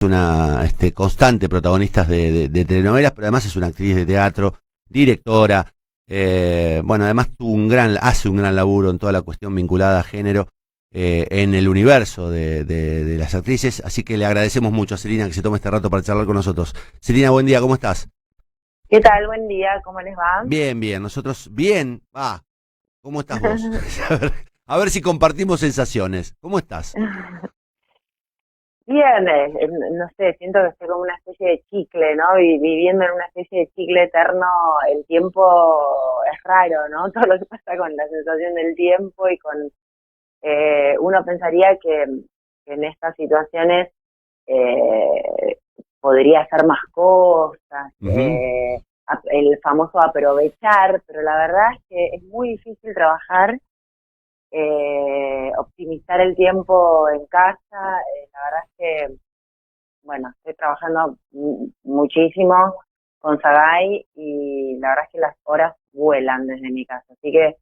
una constante protagonista de telenovelas, pero además es una actriz de teatro, directora. Bueno, además hace un gran laburo en toda la cuestión vinculada a género en el universo de las actrices, así que le agradecemos mucho a Celina que se tome este rato para charlar con nosotros. Celina, buen día, ¿cómo estás? ¿Qué tal? Buen día, ¿cómo les va? Bien, bien, nosotros bien. ¿Cómo estás vos? A ver si compartimos sensaciones. ¿Cómo estás? Bien, no sé, siento que estoy como una especie de chicle, ¿no? Viviendo en una especie de chicle eterno, el tiempo es raro, ¿no? Todo lo que pasa con la sensación del tiempo y con... uno pensaría que en estas situaciones eh, podría hacer más cosas, Ujú. el famoso aprovechar, pero la verdad es que es muy difícil trabajar, optimizar el tiempo en casa. La verdad es que, bueno, estoy trabajando muchísimo con Sagay y la verdad es que las horas vuelan desde mi casa, así que,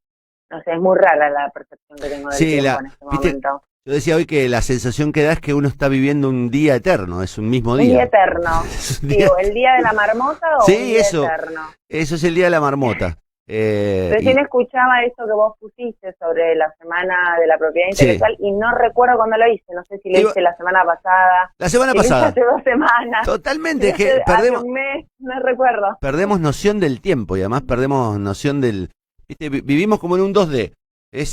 no sé, es muy rara la percepción que tengo del Sí, tiempo en este viste, momento. yo decía hoy que la sensación que da es que uno está viviendo un día eterno, es un mismo Un día día. eterno, Es un sí, día. o el día de la marmota o un Sí, día eso, eterno. eso es el día de la marmota. Recién escuchaba eso que vos pusiste sobre la semana de la propiedad Sí, intelectual y no recuerdo cuándo lo hice, no sé si lo iba- hice la semana pasada, la semana si lo hice pasada, hace 2 semanas, si totalmente, lo es que hice hace un mes, no recuerdo. perdemos noción del tiempo y además perdemos noción del... Viste, vivimos como en un 2D, es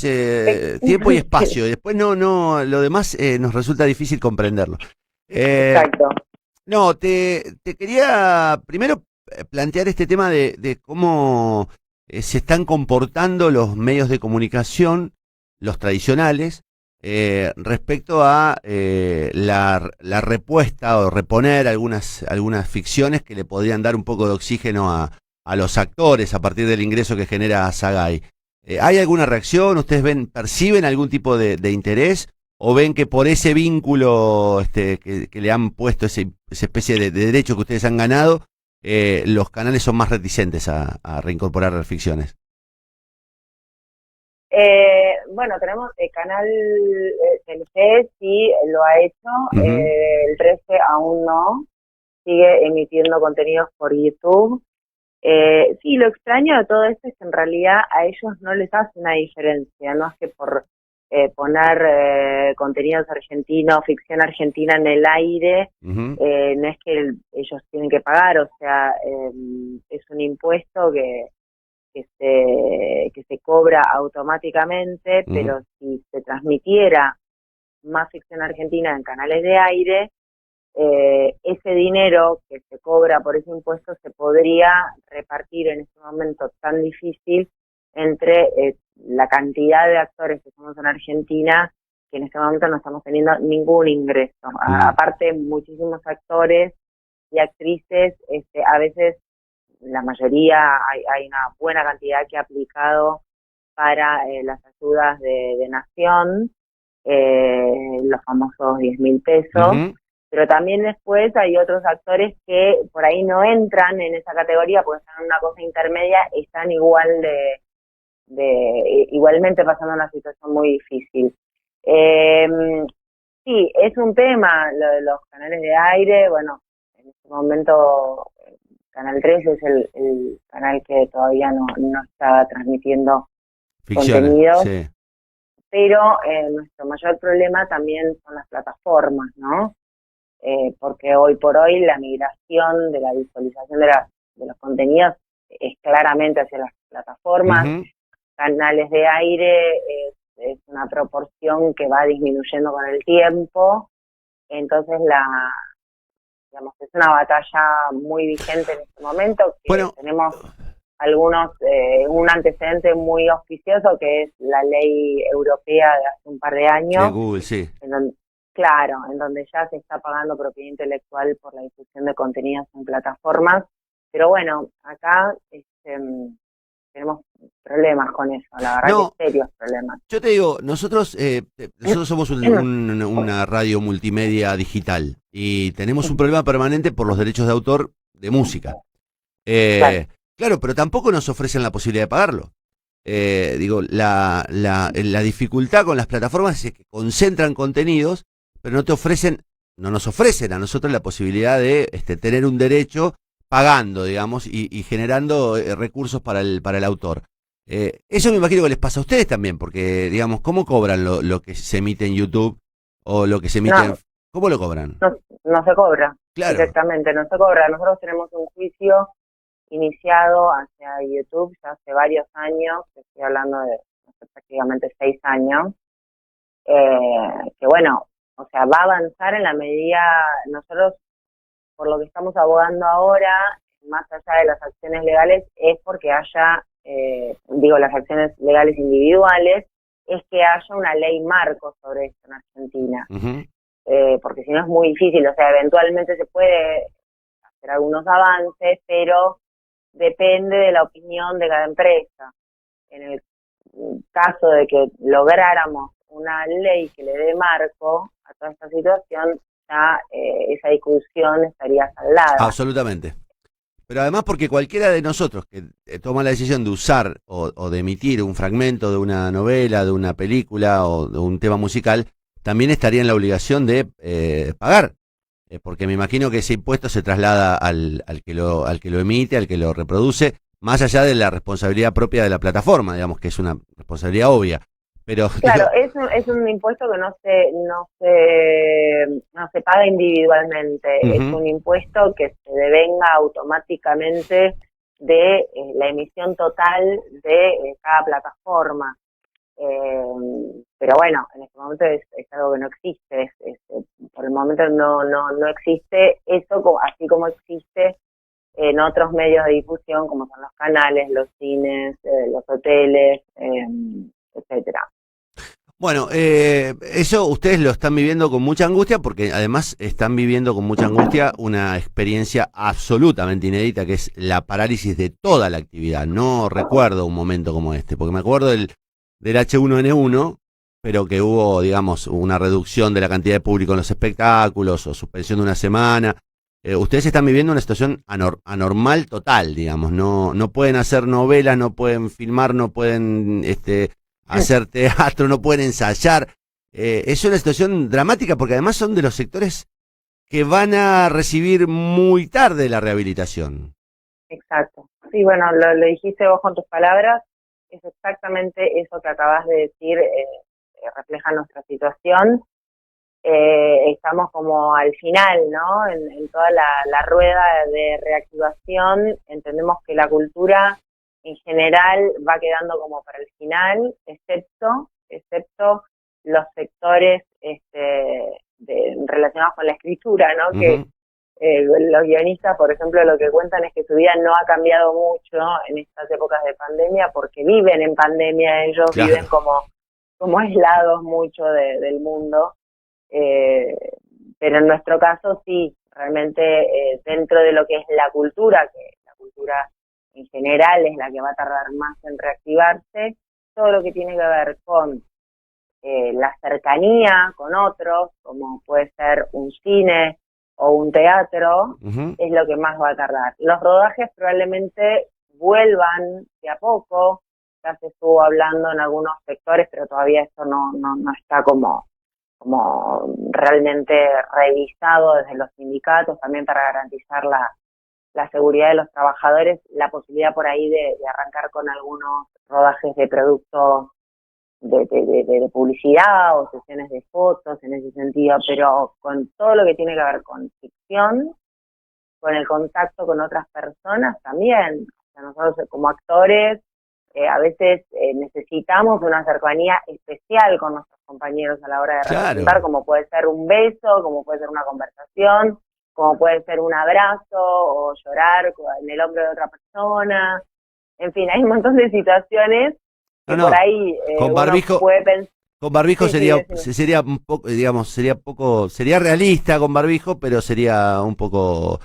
tiempo y Sí, espacio, y después lo demás nos resulta difícil comprenderlo. Eh, exacto. no, te quería primero plantear este tema de cómo se están comportando los medios de comunicación, los tradicionales, respecto a la repuesta o reponer algunas ficciones que le podrían dar un poco de oxígeno a los actores a partir del ingreso que genera Sagay. ¿Hay alguna reacción? ¿Ustedes perciben algún tipo de interés? ¿O ven que por ese vínculo que le han puesto, esa especie de derecho que ustedes han ganado, los canales son más reticentes a reincorporar ficciones? Bueno, tenemos el canal TLC, sí, lo ha hecho, Ujú. el 13 aún no, sigue emitiendo contenidos por YouTube. Sí, lo extraño de todo esto es que en realidad a ellos no les hace una diferencia, no es que por poner contenidos argentinos, ficción argentina en el aire, Ujú. no es que ellos tienen que pagar, o sea, es un impuesto que se cobra automáticamente, Ujú. pero si se transmitiera más ficción argentina en canales de aire, ese dinero que se cobra por ese impuesto se podría repartir en este momento tan difícil entre la cantidad de actores que somos en Argentina, que en este momento no estamos teniendo ningún ingreso. Mm. Aparte, muchísimos actores y actrices, a veces, la mayoría, hay una buena cantidad que ha aplicado para las ayudas de Nación, los famosos 10.000 pesos, Ujú. pero también después hay otros actores que por ahí no entran en esa categoría porque están en una cosa intermedia, están igualmente pasando una situación muy difícil. Eh, sí, es un tema lo de los canales de aire. Bueno, en este momento Canal 13 es el canal que todavía no está transmitiendo Ficciones, contenidos, sí. pero nuestro mayor problema también son las plataformas, ¿no? Porque hoy por hoy la migración de la visualización de los contenidos es claramente hacia las plataformas. Ujú. Canales de aire es una proporción que va disminuyendo con el tiempo, entonces digamos, es una batalla muy vigente en este momento, que Bueno, tenemos un antecedente muy auspicioso, que es la ley europea de hace un par de de años, Google, sí. en donde, claro, en donde ya se está pagando propiedad intelectual por la difusión de contenidos en plataformas, pero bueno, acá tenemos problemas con eso, la verdad que No, serios problemas. yo te digo, nosotros somos una radio multimedia digital y tenemos un problema permanente por los derechos de autor de música. Claro. Claro, pero tampoco nos ofrecen la posibilidad de pagarlo. Digo, la dificultad con las plataformas es que concentran contenidos, pero no te ofrecen no nos ofrecen a nosotros la posibilidad de tener un derecho pagando, digamos, y generando recursos para el autor. Eso me imagino que les pasa a ustedes también, porque, digamos, ¿cómo cobran lo que se emite en YouTube o lo que se emite en... No, ¿Cómo lo cobran? no se cobra Claro. directamente, no se cobra. Nosotros tenemos un juicio iniciado hacia YouTube ya hace varios años, estoy hablando de no sé, prácticamente 6 años, que bueno, o sea, va a avanzar en la medida, nosotros por lo que estamos abogando ahora, más allá de las acciones legales, es porque haya, digo, las acciones legales individuales, es que haya una ley marco sobre esto en Argentina. Uh-huh. Porque si no es muy difícil, o sea, eventualmente se puede hacer algunos avances, pero depende de la opinión de cada empresa. En el caso de que lográramos una ley que le dé marco a toda esta situación, ya esa discusión estaría saldada. Absolutamente. Pero además porque cualquiera de nosotros que toma la decisión de usar o de emitir un fragmento de una novela, de una película o de un tema musical, también estaría en la obligación de pagar. Porque me imagino que ese impuesto se traslada al que lo emite, al que lo reproduce, más allá de la responsabilidad propia de la plataforma, digamos que es una responsabilidad obvia. Pero Claro, digo, es un impuesto que no se paga individualmente, es uh-huh. un impuesto que se devenga automáticamente de la emisión total de cada plataforma. Pero bueno, en este momento es algo que no existe, por el momento no existe eso, así como existe en otros medios de difusión como son los canales, los cines, los hoteles, etcétera. Bueno, eso ustedes lo están viviendo con mucha angustia porque además están viviendo con mucha angustia una experiencia absolutamente inédita que es la parálisis de toda la actividad. No recuerdo un momento como este, porque me acuerdo del H1N1, pero que hubo, digamos, una reducción de la cantidad de público en los espectáculos o suspensión de una semana. Ustedes están viviendo una situación anormal total, digamos. No pueden hacer novelas, no pueden filmar, no pueden hacer teatro, no pueden ensayar. Es una situación dramática porque además son de los sectores que van a recibir muy tarde la rehabilitación. Exacto. Sí, bueno, lo dijiste vos con tus palabras, es exactamente eso que acabas de decir, refleja nuestra situación. Estamos como al final, ¿no? En toda la rueda de reactivación, entendemos que la cultura en general va quedando como para el final, excepto los sectores relacionados con la escritura, ¿no? Que Uh-huh. los guionistas, por ejemplo, lo que cuentan es que su vida no ha cambiado mucho en estas épocas de pandemia porque viven en pandemia, ellos Claro. viven como aislados mucho del mundo. Pero en nuestro caso sí, realmente dentro de lo que es la cultura, que la cultura en general es la que va a tardar más en reactivarse, todo lo que tiene que ver con la cercanía con otros, como puede ser un cine o un teatro, Uh-huh. es lo que más va a tardar. Los rodajes probablemente vuelvan de a poco, ya se estuvo hablando en algunos sectores, pero todavía esto no está como realmente revisado desde los sindicatos, también para garantizar la seguridad de los trabajadores, la posibilidad por ahí de arrancar con algunos rodajes de productos de publicidad o sesiones de fotos en ese sentido, pero con todo lo que tiene que ver con ficción, con el contacto con otras personas también. O sea, nosotros como actores a veces necesitamos una cercanía especial con nuestros compañeros a la hora de representar, Claro. como puede ser un beso, como puede ser una conversación, como puede ser un abrazo o llorar en el hombro de otra persona. En fin, hay un montón de situaciones No, que por no. ahí Con uno barbijo, puede pensar. con barbijo Sí, sí, sería un poco, digamos, sería realista con barbijo, pero sería un poco,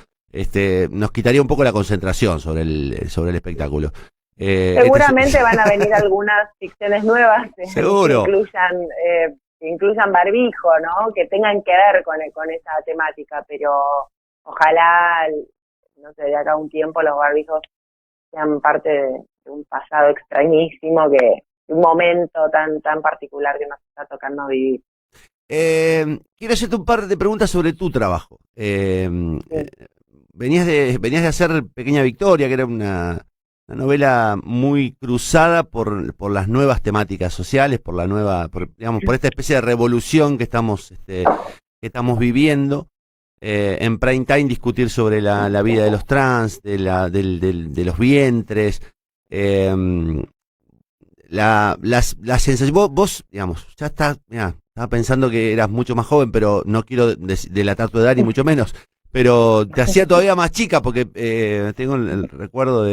nos quitaría un poco la concentración sobre el espectáculo. seguramente van a venir algunas ficciones nuevas Seguro. que incluyan barbijo, ¿no? Que tengan que ver con esa temática, pero ojalá, no sé, de acá a un tiempo los barbijos sean parte de un pasado extrañísimo, de un momento tan particular que nos está tocando vivir. quiero hacerte un par de preguntas sobre tu trabajo. Sí. Venías de hacer Pequeña Victoria, que era una novela muy cruzada por las nuevas temáticas sociales, digamos, por esta especie de revolución que estamos viviendo. En prime time discutir sobre la vida de los trans, de los vientres, eh, la sensación, vos, digamos, ya estás, mirá, estaba pensando que eras mucho más joven, pero no quiero delatar tu edad ni mucho menos, pero te hacía todavía más chica porque tengo el recuerdo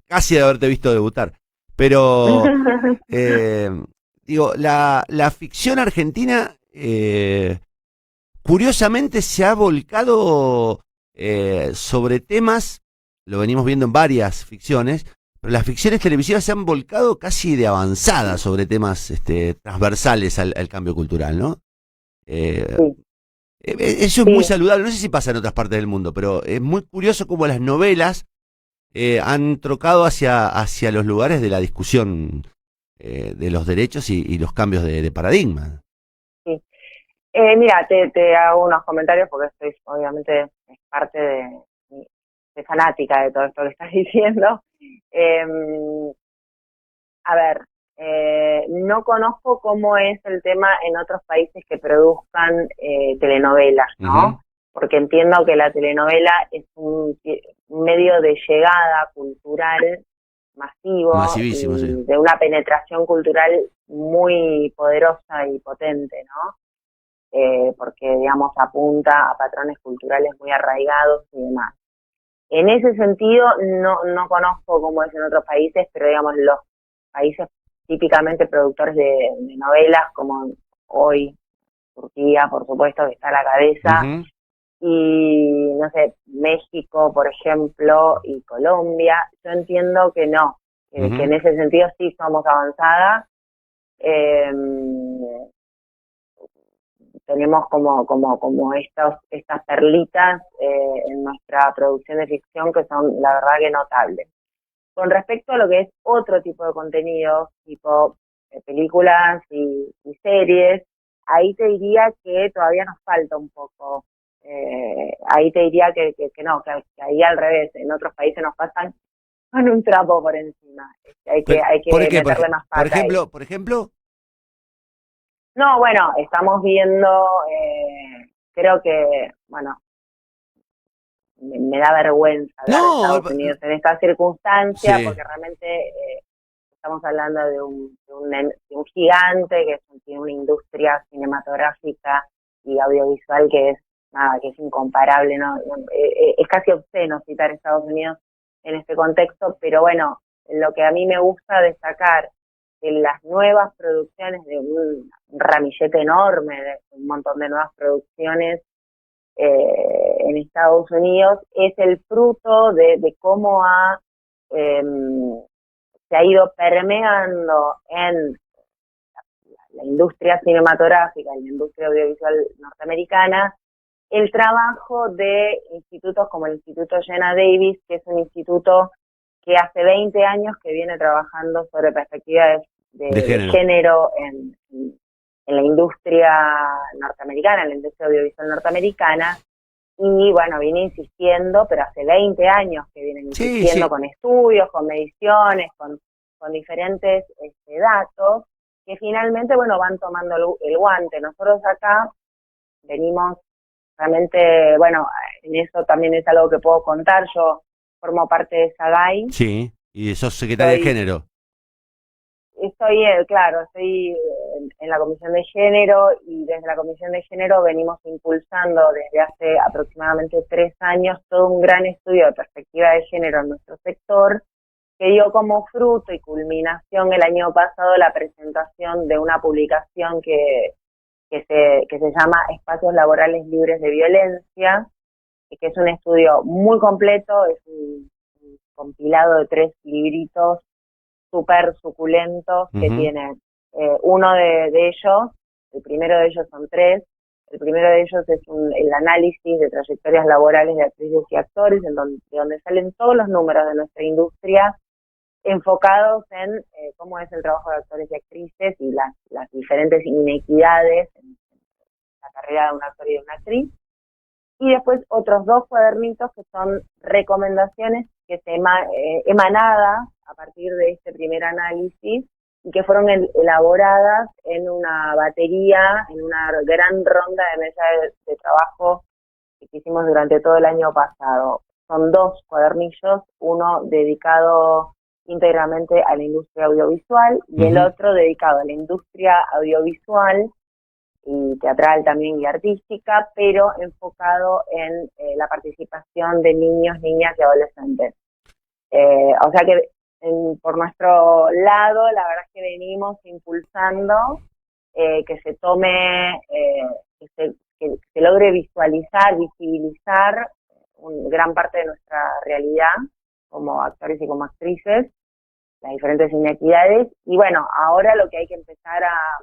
casi de haberte visto debutar. Pero, eh, digo, la ficción argentina, curiosamente se ha volcado sobre temas, lo venimos viendo en varias ficciones, pero las ficciones televisivas se han volcado casi de avanzada sobre temas transversales al cambio cultural, ¿no? Eh, Sí, Eso es muy sí. saludable, no sé si pasa en otras partes del mundo, pero es muy curioso cómo las novelas han trocado hacia los lugares de la discusión de los derechos y los cambios de paradigma. Sí. Mira, te hago unos comentarios porque estoy, obviamente, es parte de fanática de todo esto que estás diciendo. Eh, a ver, no conozco cómo es el tema en otros países que produzcan telenovelas, Ujú. ¿no? Porque entiendo que la telenovela es un medio de llegada cultural masivo Masivísimo, sí. y de una penetración cultural muy poderosa y potente, ¿no? Porque, digamos, apunta a patrones culturales muy arraigados y demás. En ese sentido, no conozco cómo es en otros países, pero, digamos, los países típicamente productores de novelas, como hoy Turquía, por supuesto, que está a la cabeza, Ujú, y, no sé, México, por ejemplo, y Colombia, yo entiendo que no, que ujú. en ese sentido sí somos avanzadas. Eh, tenemos como estas perlitas en nuestra producción de ficción que son la verdad que notables. Con respecto a lo que es otro tipo de contenido, tipo películas y series, ahí te diría que todavía nos falta un poco. Ahí te diría que no, que ahí al revés, en otros países nos pasan con un trapo por encima. Hay ¿Por que qué? meterle más pata ahí. Por ejemplo, No, bueno, estamos viendo, creo que, bueno, me da vergüenza hablar de no, Estados Unidos en esta circunstancia, sí. porque realmente estamos hablando de un gigante tiene una industria cinematográfica y audiovisual que es nada, que es incomparable, ¿no? Es casi obsceno citar Estados Unidos en este contexto, pero bueno, lo que a mí me gusta destacar de las nuevas producciones, de un ramillete enorme, de un montón de nuevas producciones en Estados Unidos, es el fruto de cómo eh, se ha ido permeando en la industria cinematográfica y la industria audiovisual norteamericana el trabajo de institutos como el Instituto Jenna Davis, que es un instituto que hace 20 años que viene trabajando sobre perspectivas De de género. género en la industria norteamericana, en la industria audiovisual norteamericana, y bueno, viene insistiendo, pero hace 20 años que vienen Sí, insistiendo sí. con estudios, con mediciones, con diferentes datos, que finalmente, bueno, van tomando el guante. Nosotros acá venimos realmente, bueno, en eso también es algo que puedo contar. Yo formo parte de SAGAI, Sí, y sos secretaria de soy género. claro, estoy en la Comisión de Género y desde la Comisión de Género venimos impulsando desde hace aproximadamente 3 años todo un gran estudio de perspectiva de género en nuestro sector que dio como fruto y culminación el año pasado la presentación de una publicación que se llama Espacios Laborales Libres de Violencia, que es un estudio muy completo, es un compilado de 3 libritos súper suculentos que Ujú, tienen uno de ellos, el primero de ellos son 3, el primero de ellos es el análisis de trayectorias laborales de actrices y actores, de donde salen todos los números de nuestra industria enfocados en cómo es el trabajo de actores y actrices y las diferentes inequidades la carrera de un actor y de una actriz. Y después otros 2 cuadernitos que son recomendaciones que se emanadas a partir de este primer análisis y que fueron elaboradas en una batería, en una gran ronda de mesa de trabajo que hicimos durante todo el año pasado. Son 2 cuadernillos, uno dedicado íntegramente a la industria audiovisual y el otro dedicado a la industria audiovisual y teatral también y artística, pero enfocado en la participación de niños, niñas y adolescentes. O sea que por nuestro lado, la verdad es que venimos impulsando que se tome, que se logre visualizar, visibilizar gran parte de nuestra realidad como actores y como actrices, las diferentes inequidades, y bueno, ahora lo que hay que empezar a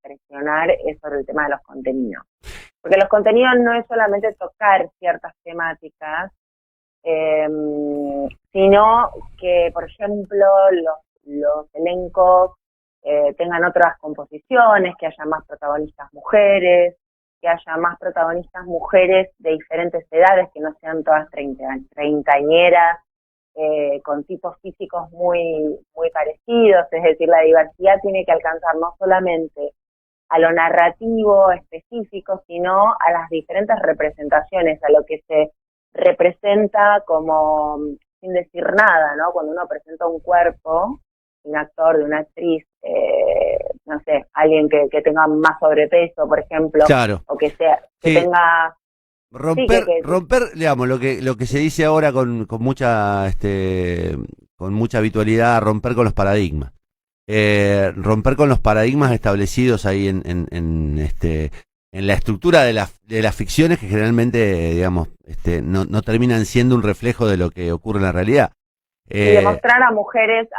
presionar es sobre el tema de los contenidos. Porque los contenidos no es solamente tocar ciertas temáticas, sino que, por ejemplo, los elencos tengan otras composiciones, que haya más protagonistas mujeres, que haya más protagonistas mujeres de diferentes edades, que no sean todas treintañeras, con tipos físicos muy, muy parecidos, es decir, la diversidad tiene que alcanzar no solamente a lo narrativo específico, sino a las diferentes representaciones, a lo que se representa como, sin decir nada, ¿no? Cuando uno presenta un cuerpo, un actor, de una actriz, no sé, alguien que tenga más sobrepeso, por ejemplo, claro, o que tenga... Romper, digamos, lo que se dice ahora con mucha con mucha habitualidad, romper con los paradigmas. Romper con los paradigmas establecidos ahí en la estructura de las ficciones que generalmente, digamos, no terminan siendo un reflejo de lo que ocurre en la realidad. Y demostrar a mujeres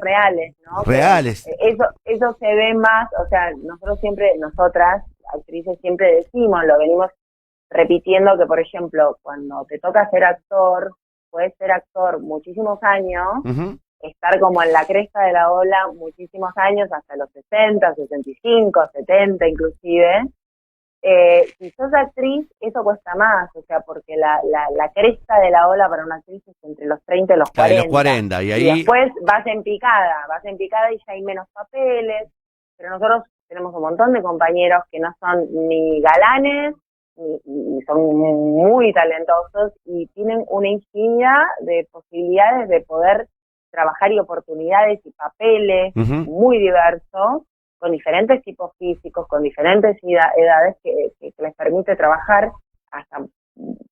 reales, ¿no? Reales. Eso se ve más, o sea, nosotras, actrices, siempre decimos, lo venimos repitiendo, que por ejemplo, cuando te toca ser actor, puedes ser actor muchísimos años, estar como en la cresta de la ola muchísimos años, hasta los 60, 65, 70 inclusive. Si sos actriz, eso cuesta más, o sea, porque la cresta de la ola para una actriz es entre los 30 y los 40. Los 40 y ahí... Y después vas en picada y ya hay menos papeles, pero nosotros tenemos un montón de compañeros que no son ni galanes, y son muy talentosos y tienen una infinidad de posibilidades de poder trabajar y oportunidades y papeles muy diversos, con diferentes tipos físicos, con diferentes edades que les permite trabajar hasta,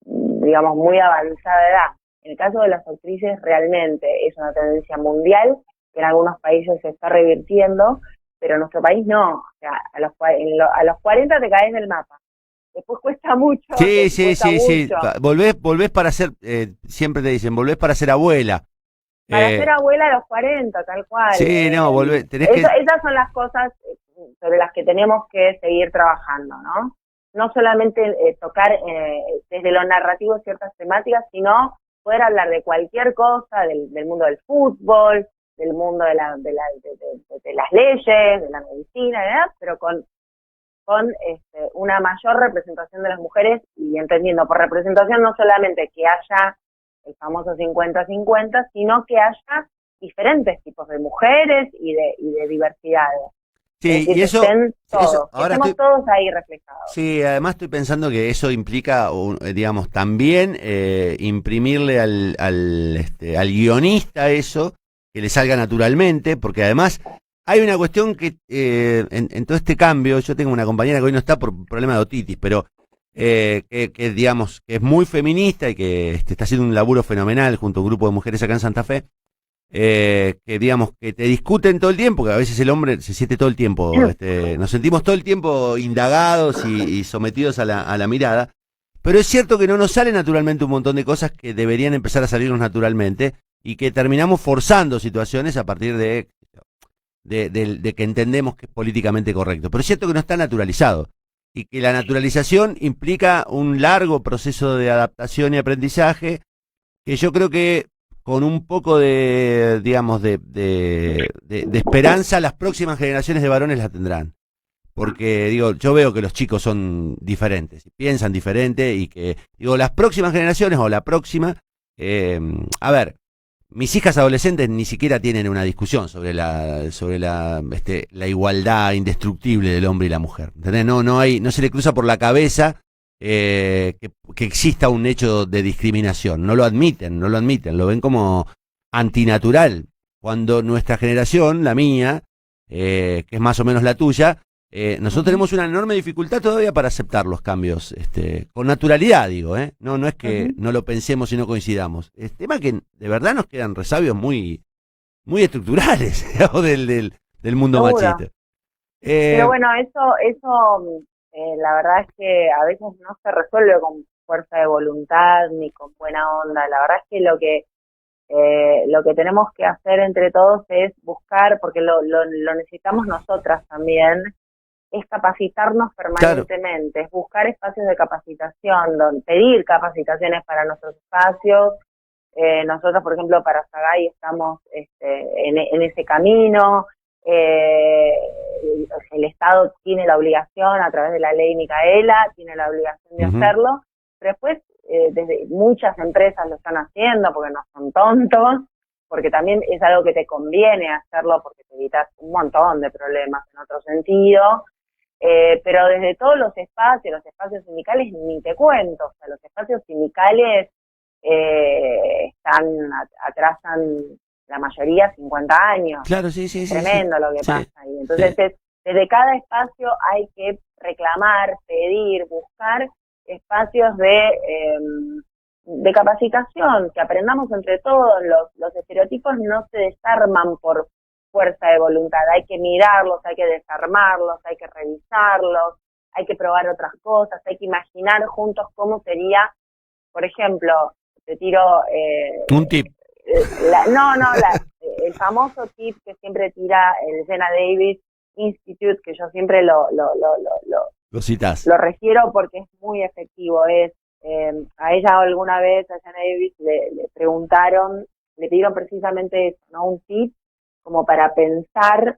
digamos, muy avanzada edad. En el caso de las actrices realmente es una tendencia mundial que en algunos países se está revirtiendo, pero en nuestro país no. O sea, a los 40 te caes del mapa. Después cuesta mucho. Sí. Volvés para ser, siempre te dicen, volvés para ser abuela. Para ser abuela a los 40, tal cual. Sí, no, volvés. Esas son las cosas sobre las que tenemos que seguir trabajando, ¿no? No solamente tocar desde lo narrativo ciertas temáticas, sino poder hablar de cualquier cosa, del mundo del fútbol, del mundo de las leyes, de la medicina, ¿verdad? Pero con una mayor representación de las mujeres, y entendiendo por representación no solamente que haya el famoso 50-50, sino que haya diferentes tipos de mujeres y de diversidades. Sí, y eso ahora estemos todos ahí reflejados. Sí, además estoy pensando que eso implica, digamos, también imprimirle al guionista eso, que le salga naturalmente, porque además hay una cuestión que en todo este cambio, yo tengo una compañera que hoy no está por problema de otitis, pero que digamos, que es muy feminista y que está haciendo un laburo fenomenal junto a un grupo de mujeres acá en Santa Fe, que digamos, que te discuten todo el tiempo, que a veces el hombre se siente todo el tiempo, nos sentimos todo el tiempo indagados y sometidos a la mirada, pero es cierto que no nos sale naturalmente un montón de cosas que deberían empezar a salirnos naturalmente y que terminamos forzando situaciones a partir de que entendemos que es políticamente correcto, pero es cierto que no está naturalizado y que la naturalización implica un largo proceso de adaptación y aprendizaje que yo creo que con un poco digamos, de esperanza las próximas generaciones de varones la tendrán. porque digo, yo veo que los chicos son diferentes, piensan diferente y que, digo, las próximas generaciones o la próxima, a ver, mis hijas adolescentes ni siquiera tienen una discusión sobre la igualdad indestructible del hombre y la mujer, ¿entendés? No se le cruza por la cabeza que exista un hecho de discriminación, no lo admiten, lo ven como antinatural, cuando nuestra generación, la mía, que es más o menos la tuya, nosotros tenemos una enorme dificultad todavía para aceptar los cambios, con naturalidad, digo, ¿eh? No es que no lo pensemos y no coincidamos. Es tema que de verdad nos quedan resabios muy, muy estructurales digamos, del mundo Seguro. machista. Pero Eh, bueno, la verdad es que a veces no se resuelve con fuerza de voluntad ni con buena onda. La verdad es que lo que tenemos que hacer entre todos es buscar, porque lo necesitamos nosotras también, es capacitarnos claro. permanentemente, es buscar espacios de capacitación, pedir capacitaciones para nuestros espacios. Nosotros, por ejemplo, para Sagay estamos en ese camino. Eh, el Estado tiene la obligación, a través de la ley Micaela, tiene la obligación de Ujú. hacerlo, pero después desde muchas empresas lo están haciendo porque no son tontos, porque también es algo que te conviene hacerlo porque te evitas un montón de problemas en otro sentido. Pero desde todos los espacios sindicales, ni te cuento, o sea, los espacios sindicales atrasan la mayoría 50 años, Claro, sí, es sí, sí, sí. tremendo lo que Sí, pasa ahí. Entonces, sí. desde cada espacio hay que reclamar, pedir, buscar espacios de capacitación, que aprendamos entre todos. Los estereotipos no se desarman por fuerza de voluntad, hay que mirarlos, hay que desarmarlos, hay que revisarlos, hay que probar otras cosas, hay que imaginar juntos cómo sería, por ejemplo, te tiro, Un tip. el famoso tip que siempre tira el Jenna Davis Institute, que yo siempre Lo citás. lo refiero porque es muy efectivo, a ella alguna vez, a Jenna Davis, le preguntaron, le pidieron precisamente eso, ¿no? Un tip como para pensar,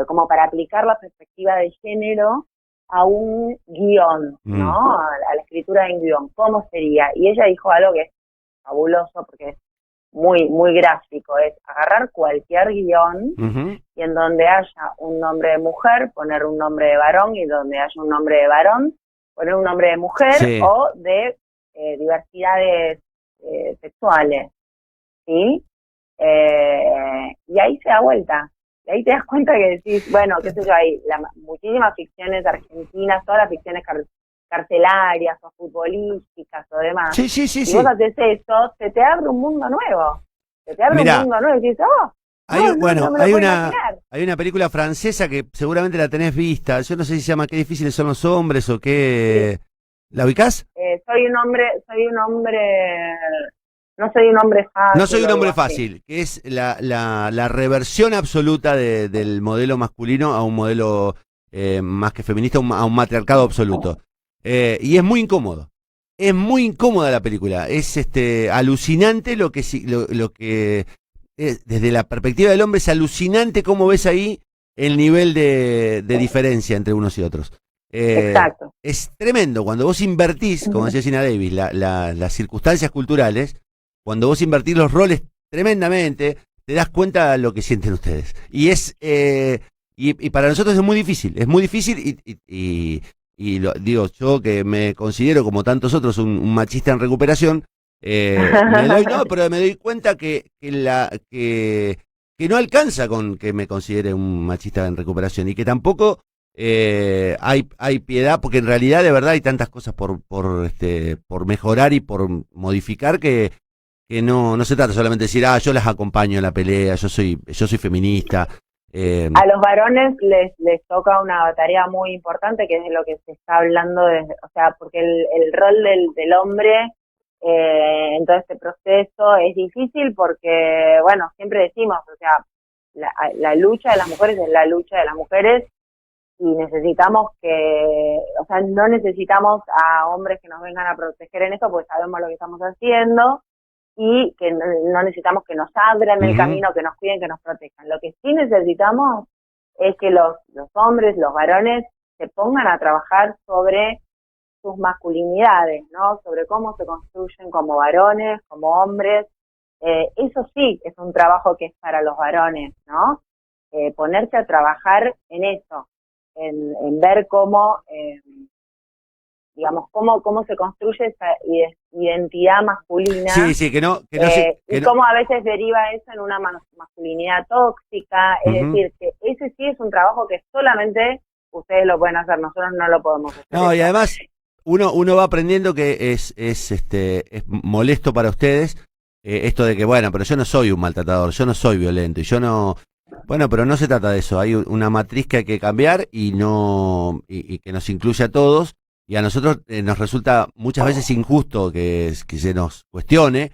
como para aplicar la perspectiva de género a un guión, Mm. ¿no? A la escritura de un guión, ¿cómo sería? Y ella dijo algo que es fabuloso porque es muy, muy gráfico, es agarrar cualquier guión Ujú. y en donde haya un nombre de mujer, poner un nombre de varón, y donde haya un nombre de varón, poner un nombre de mujer Sí. o de diversidades sexuales, ¿sí? Y ahí se da vuelta. Y ahí te das cuenta que decís, bueno, qué sé yo, hay muchísimas ficciones argentinas, todas las ficciones carcelarias o futbolísticas o demás. Sí, sí, sí, Si vos sí. haces eso, se te abre un mundo nuevo. Se te abre un Mira, mundo nuevo y dices, oh, no bueno, me lo hay puedo una, imaginar. hay una película francesa que seguramente la tenés vista. Yo no sé si se llama Qué difíciles son los hombres o Sí, qué. ¿La ubicás? no soy un hombre No fácil soy o un algo hombre así. fácil, que es la reversión absoluta del modelo masculino a un modelo más que feminista, a un matriarcado absoluto. Y es muy incómodo. Es muy incómoda la película. Es alucinante desde la perspectiva del hombre, es alucinante cómo ves ahí el nivel de diferencia entre unos y otros. Exacto. Es tremendo cuando vos invertís, como decía Sina Davis, las circunstancias culturales, cuando vos invertís los roles tremendamente, te das cuenta de lo que sienten ustedes. Y para nosotros es muy difícil digo, yo que me considero como tantos otros un machista en recuperación, pero me doy cuenta que no alcanza con que me considere un machista en recuperación y que tampoco hay piedad, porque en realidad de verdad hay tantas cosas por mejorar y por modificar que no se trata solamente de decir, yo las acompaño en la pelea, yo soy feminista. eh, A los varones les toca una tarea muy importante, que es de lo que se está hablando, o sea, porque el rol del hombre en todo este proceso es difícil porque, bueno, siempre decimos, o sea, la lucha de las mujeres es la lucha de las mujeres, y necesitamos o sea, no necesitamos a hombres que nos vengan a proteger en esto, porque sabemos lo que estamos haciendo, y que no necesitamos que nos abran el ujú. camino, que nos cuiden, que nos protejan. Lo que sí necesitamos es que los hombres, los varones, se pongan a trabajar sobre sus masculinidades, ¿no? Sobre cómo se construyen como varones, como hombres. Eso sí es un trabajo que es para los varones, ¿no? Ponerse a trabajar en eso, en ver cómo, digamos, cómo se construye esa identidad masculina. Sí, que no, que y no. cómo a veces deriva eso en una masculinidad tóxica. Es decir, que ese sí es un trabajo que solamente ustedes lo pueden hacer, nosotros no lo podemos hacer. No, y además uno va aprendiendo que es molesto para ustedes esto de que, bueno, pero yo no soy un maltratador, yo no soy violento, y yo no. Bueno, pero no se trata de eso, hay una matriz que hay que cambiar y no y que nos incluye a todos, y a nosotros nos resulta muchas veces injusto que se nos cuestione,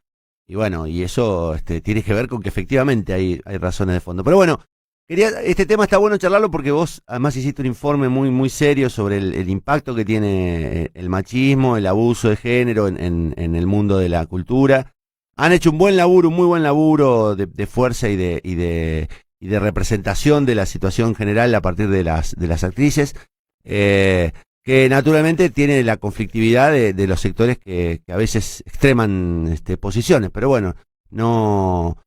y bueno, y eso tiene que ver con que efectivamente hay razones de fondo. Pero bueno, este tema está bueno charlarlo porque vos además hiciste un informe muy serio sobre el impacto que tiene el machismo, el abuso de género en el mundo de la cultura. Han hecho un buen laburo, un muy buen laburo de fuerza y de representación de la situación general a partir de las actrices, que naturalmente tiene la conflictividad de los sectores que a veces extreman posiciones, pero bueno, no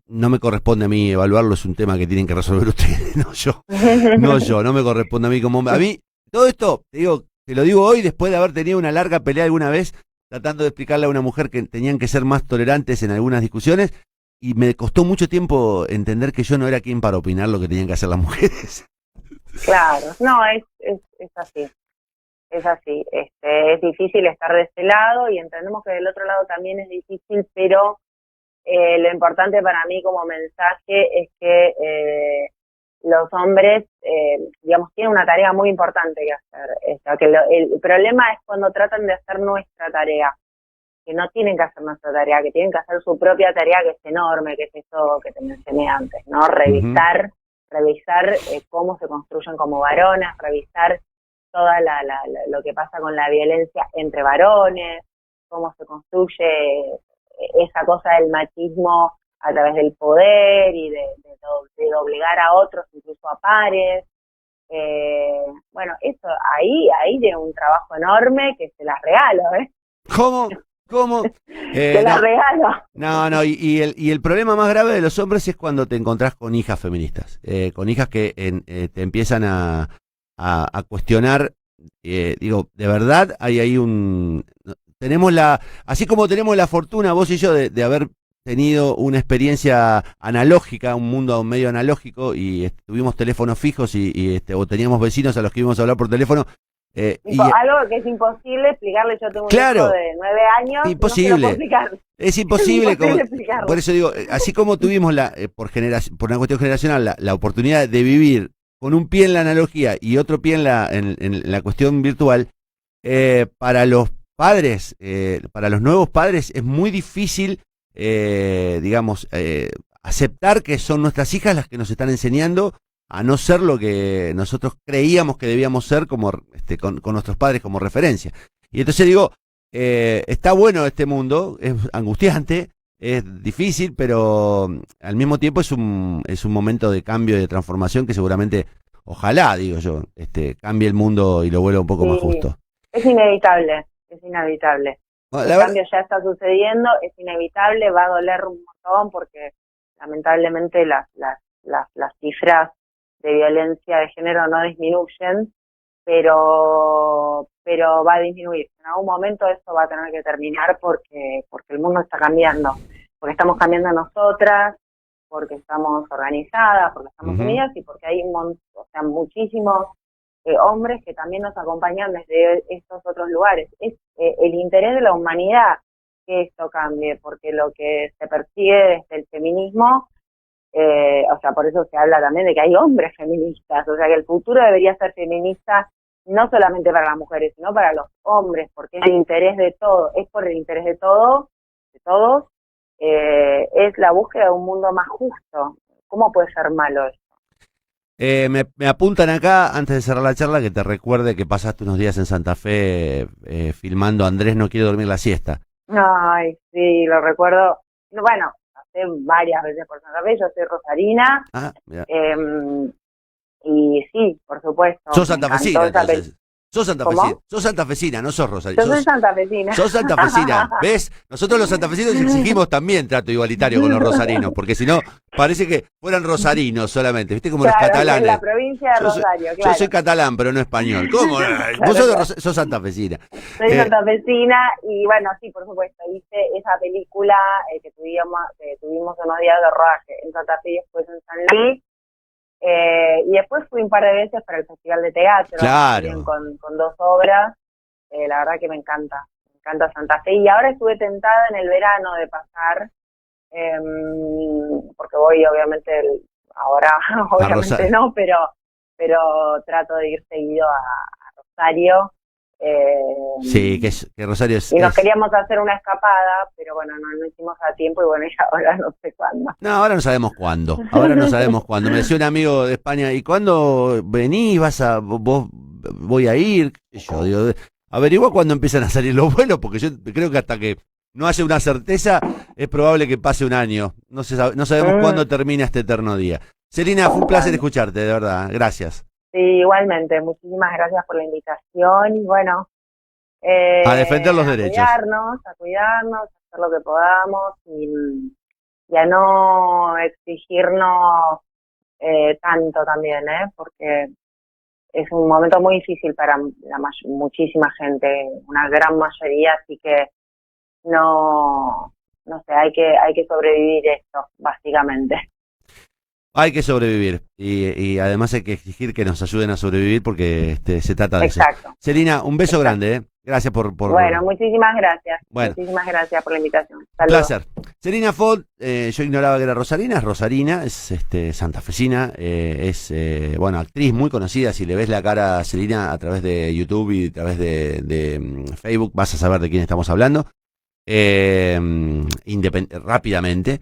me corresponde a mí evaluarlo, es un tema que tienen que resolver ustedes, no me corresponde a mí como hombre. A mí, todo esto, te lo digo hoy después de haber tenido una larga pelea alguna vez, tratando de explicarle a una mujer que tenían que ser más tolerantes en algunas discusiones, y me costó mucho tiempo entender que yo no era quien para opinar lo que tenían que hacer las mujeres. Claro, no, es así. Es así, es difícil estar de este lado y entendemos que del otro lado también es difícil, pero lo importante para mí como mensaje es que los hombres, digamos, tienen una tarea muy importante que hacer. El problema es cuando tratan de hacer nuestra tarea, que no tienen que hacer nuestra tarea, que tienen que hacer su propia tarea, que es enorme, que es eso que te mencioné antes, ¿no? Revisar cómo se construyen como varones, revisar toda lo que pasa con la violencia entre varones, cómo se construye esa cosa del machismo a través del poder y de doblegar a otros, incluso a pares. Bueno, eso, ahí tiene un trabajo enorme que se las regalo, ¿eh? ¿Cómo? Se las regalo. No, y el problema más grave de los hombres es cuando te encontrás con hijas feministas, con hijas que te empiezan a cuestionar, digo, de verdad hay ahí así como tenemos la fortuna, vos y yo, de haber tenido una experiencia analógica, un mundo medio analógico, y tuvimos teléfonos fijos o teníamos vecinos a los que íbamos a hablar por teléfono. Algo que es imposible explicarle. Yo tengo un hijo de 9 años, imposible. No se lo puedo explicar. Es imposible, Por eso digo, así como tuvimos por una cuestión generacional la oportunidad de vivir con un pie en la analogía y otro pie en la cuestión virtual, para los padres, para los nuevos padres es muy difícil, digamos, aceptar que son nuestras hijas las que nos están enseñando a no ser lo que nosotros creíamos que debíamos ser como con nuestros padres como referencia. Y entonces digo, está bueno este mundo, es angustiante, es difícil, pero al mismo tiempo es un momento de cambio y de transformación que seguramente, ojalá, digo yo, cambie el mundo y lo vuelva un poco más justo. Es inevitable, es inevitable. El cambio ya está sucediendo, es inevitable, va a doler un montón porque lamentablemente las cifras de violencia de género no disminuyen, pero va a disminuir. En algún momento eso va a tener que terminar porque el mundo está cambiando, porque estamos cambiando nosotras, porque estamos organizadas, porque estamos unidas y porque hay muchísimos hombres que también nos acompañan desde estos otros lugares. Es el interés de la humanidad que esto cambie, porque lo que se persigue desde el feminismo, por eso se habla también de que hay hombres feministas, o sea que el futuro debería ser feminista no solamente para las mujeres, sino para los hombres, porque es el interés de todo, es por el interés de todos, es la búsqueda de un mundo más justo. ¿Cómo puede ser malo eso? Me apuntan acá, antes de cerrar la charla, que te recuerde que pasaste unos días en Santa Fe filmando Andrés no quiere dormir la siesta. Ay, sí, lo recuerdo. Bueno, pasé varias veces por Santa Fe, yo soy rosarina. Y sí, por supuesto. Sos me encantó santafesina, esa entonces. Sos ¿Cómo? santafesina, sos santafesina, no sos rosarina. Yo soy santafesina. Sos santafesina, ¿ves? Nosotros los santafesinos exigimos también trato igualitario con los rosarinos, porque si no, parece que fueran rosarinos solamente, ¿viste? Como los Claro, en la catalanes. provincia de Rosario, Yo soy claro. catalán, pero no español. ¿Cómo? Vos Claro, claro. sos santafesina. Soy Eh, santafesina y bueno, sí, por supuesto, hice esa película que tuvimos unos días de rodaje en Santa Fe y después en San Luis. Y después fui un par de veces para el Festival de Teatro, también claro. con 2 obras. La verdad que me encanta Santa Fe. Y ahora estuve tentada en el verano de pasar, porque voy obviamente, ahora A obviamente Rosario. no, pero trato de ir seguido a Rosario. Sí, que Rosario Y nos es. queríamos hacer una escapada, pero bueno, no hicimos a tiempo y bueno, y ahora no sé cuándo. No, ahora no sabemos cuándo. Ahora no sabemos cuándo. Me decía un amigo de España, ¿y cuándo venís? Vos voy a ir? ¿Qué sé yo digo, averigua cuándo empiezan a salir los vuelos, porque yo creo que hasta que no haya una certeza, es probable que pase un año. No sabemos cuándo termina este eterno día. Celina, fue un placer Bueno, escucharte, de verdad. Gracias. sí, igualmente, muchísimas gracias por la invitación y bueno, A defender los derechos. a cuidarnos, a hacer lo que podamos y a no exigirnos tanto también, porque es un momento muy difícil para muchísima gente, una gran mayoría, así que no sé, hay que sobrevivir esto, básicamente. Hay que sobrevivir y además hay que exigir que nos ayuden a sobrevivir porque se trata de eso. Exacto, Celina, un beso exacto. grande, ¿eh? Gracias Bueno, muchísimas gracias. Bueno, Muchísimas gracias por la invitación. un Saludos. placer. Celina Ford, yo ignoraba que era rosarina, es rosarina, es santafesina, es bueno, actriz muy conocida. Si le ves la cara a Celina a través de YouTube y a través de Facebook, vas a saber de quién estamos hablando. Rápidamente.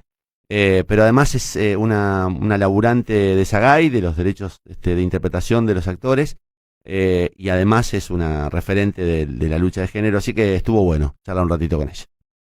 Pero además es una laburante de Sagay, de los derechos de interpretación de los actores, y además es una referente de la lucha de género, así que estuvo bueno charlar un ratito con ella.